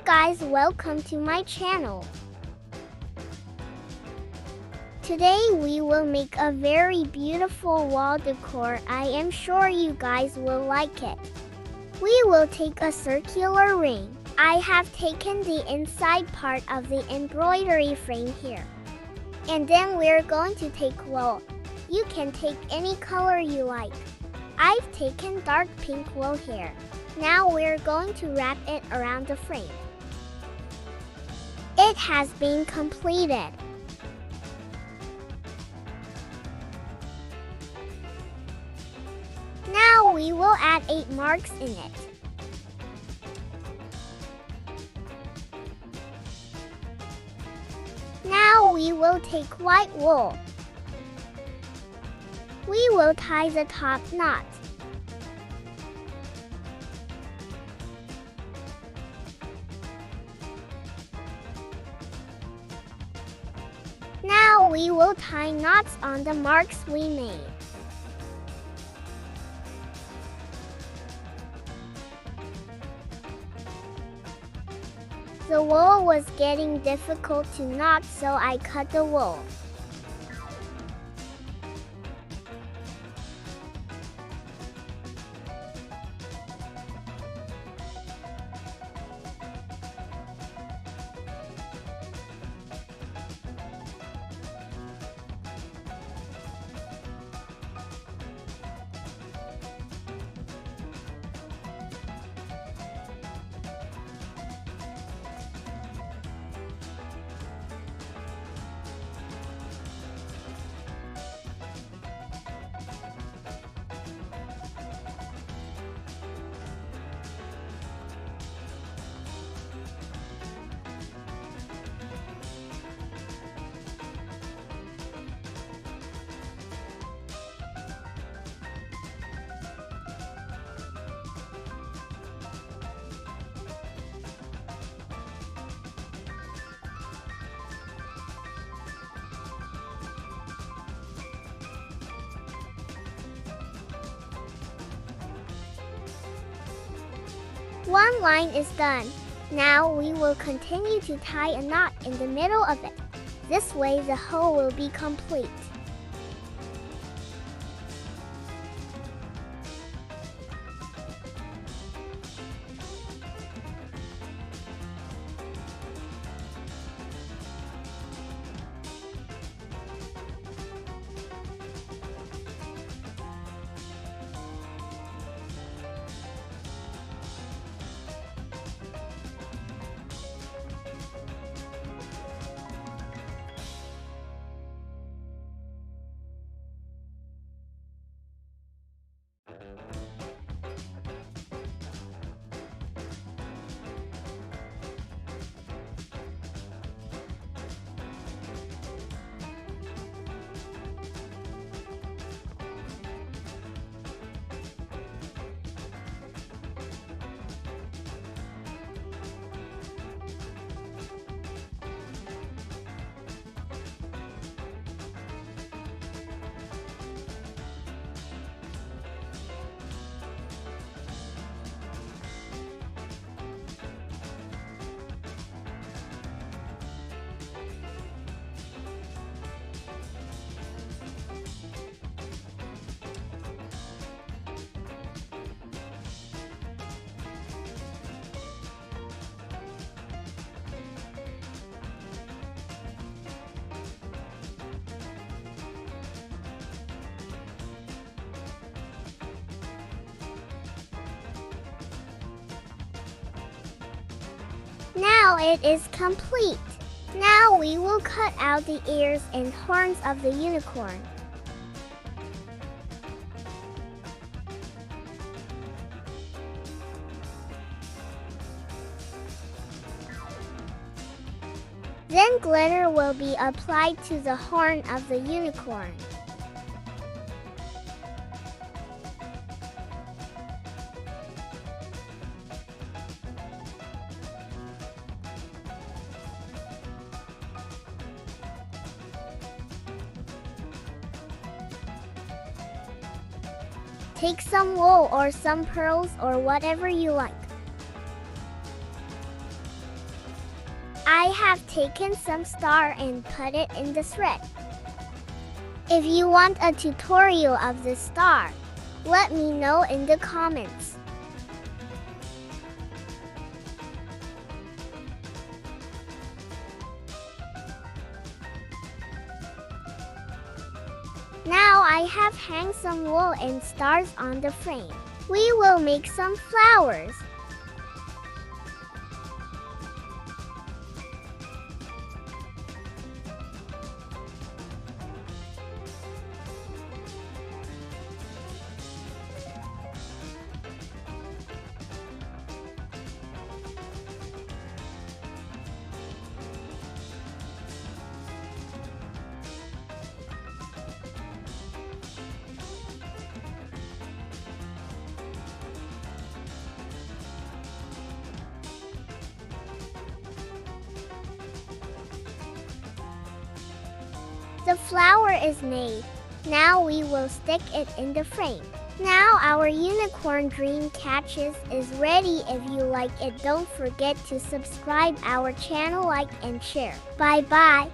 guys, welcome to my channel. Today we will make a very beautiful wall decor. I am sure you guys will like it. We will take a circular ring. I have taken the inside part of the embroidery frame here. And then we're going to take wool. You can take any color you like. I've taken dark pink wool here. Now we're going to wrap it around the frame. It has been completed. Now we will add 8 marks in it. Now we will take white wool. We will tie the top knot. Now we will tie knots on the marks we made. The wool was getting difficult to knot, so I cut the wool. One line is done. Now we will continue to tie a knot in the middle of it. This way the whole will be complete. Now it is complete. Now we will cut out the ears and horns of the unicorn. Then glitter will be applied to the horn of the unicorn. Take some wool or some pearls or whatever you like. I have taken some star and put it in the thread. If you want a tutorial of the star, let me know in the comments. Now I have hung some wool and stars on the frame. We will make some flowers. The flower is made. Now we will stick it in the frame. Now our unicorn dream catches is ready. If you like it, don't forget to subscribe our channel, like and share. Bye bye.